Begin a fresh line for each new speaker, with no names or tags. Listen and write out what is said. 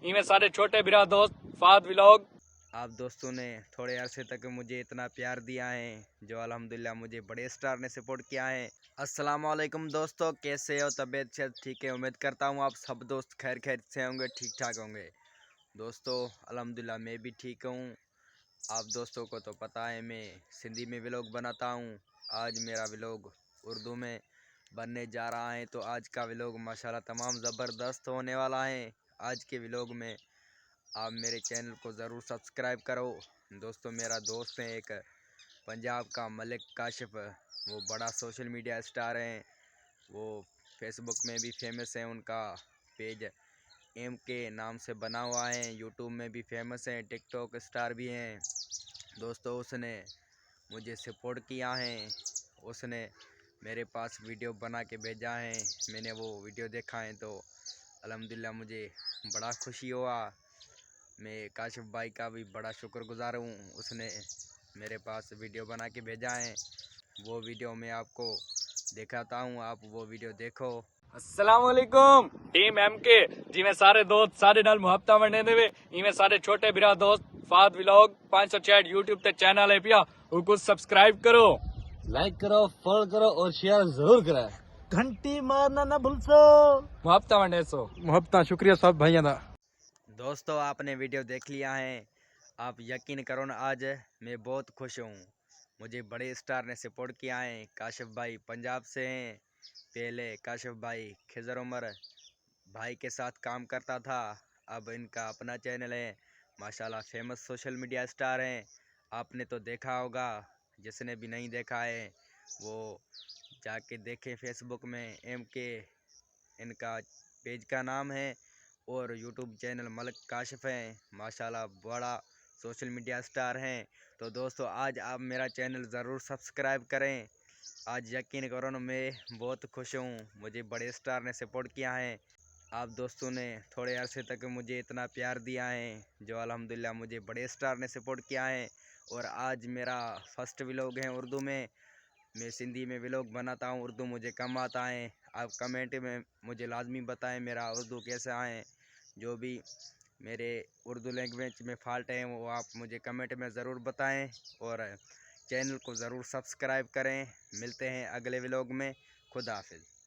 इनमें सारे छोटे बिरा दोस्त फाद व्लॉग। आप दोस्तों ने थोड़े अरसे तक मुझे इतना प्यार दिया है, जो अल्हम्दुलिल्लाह मुझे बड़े स्टार ने सपोर्ट किया है। अस्सलाम वालेकुम दोस्तों, कैसे हो? तबीयत से ठीक है? उम्मीद करता हूँ आप सब दोस्त खैर खैर से होंगे, ठीक ठाक होंगे। दोस्तों अल्हम्दुलिल्लाह मैं भी ठीक हूँ। आप दोस्तों को तो पता है मैं सिंधी में व्लॉग बनाता हूँ। आज मेरा व्लॉग उर्दू में बनने जा रहा है, तो आज का व्लॉग माशाल्लाह तमाम ज़बरदस्त होने वाला है। आज के व्लॉग में आप मेरे चैनल को ज़रूर सब्सक्राइब करो। दोस्तों मेरा दोस्त है एक पंजाब का मलिक काशिफ, वो बड़ा सोशल मीडिया स्टार हैं। वो फेसबुक में भी फेमस है, उनका पेज एम के नाम से बना हुआ है। यूट्यूब में भी फेमस है, टिकटॉक स्टार भी हैं। दोस्तों उसने मुझे सपोर्ट किया है, उसने मेरे पास वीडियो बना के भेजा है। मैंने वो वीडियो देखा है तो अल्हम्दुलिल्लाह मुझे बड़ा खुशी हुआ। मैं काशिफ भाई का भी बड़ा शुक्रगुजार हूँ, उसने मेरे पास वीडियो बना के भेजा है। वो वीडियो मैं आपको दिखाता हूँ, आप वो वीडियो देखो। अस्सलाम वालेकुम टीम एम के जी में सारे दोस्त सारे नाल मुहब्बत बनने देवे। इनमें सारे छोटे बिरा दोस्त फाद व्लॉग 506 यूट्यूब ते चैनल है पिया, उसको सब्सक्राइब करो,
लाइक करो, फॉलो करो और शेयर जरूर करें। घंटी मारना ना भूलसो।
मुहब्बत बनने सो
मुहब्बत। शुक्रिया सब भाइयों का।
दोस्तों आपने वीडियो देख लिया है, आप यकीन करो ना आज मैं बहुत खुश हूँ। मुझे बड़े स्टार ने सपोर्ट किया है। काशिफ भाई पंजाब से हैं। पहले काशिफ भाई खिजर उमर भाई के साथ काम करता था, अब इनका अपना चैनल है। माशाल्लाह फेमस सोशल मीडिया स्टार हैं। आपने तो देखा होगा, जिसने भी नहीं देखा है वो जाके देखें। फेसबुक में एम के इनका पेज का नाम है और यूट्यूब चैनल मलिक काशिफ है। माशाल्लाह बड़ा सोशल मीडिया स्टार हैं। तो दोस्तों आज आप मेरा चैनल ज़रूर सब्सक्राइब करें। आज यकीन करो ना मैं बहुत खुश हूँ, मुझे बड़े स्टार ने सपोर्ट किया है। आप दोस्तों ने थोड़े अरसे तक मुझे इतना प्यार दिया है, जो अल्हम्दुलिल्लाह मुझे बड़े स्टार ने सपोर्ट किया है। और आज मेरा फर्स्ट व्लॉग है उर्दू में। मैं सिंधी में व्लॉग बनाता हूँ, उर्दू मुझे कम आता है। आप कमेंट में मुझे लाजमी बताएं मेरा उर्दू कैसा है। जो भी मेरे उर्दू लैंग्वेज में फ़ाल्ट हैं वो आप मुझे कमेंट में ज़रूर बताएं और चैनल को ज़रूर सब्सक्राइब करें। मिलते हैं अगले व्लॉग में। खुदा हाफिज़।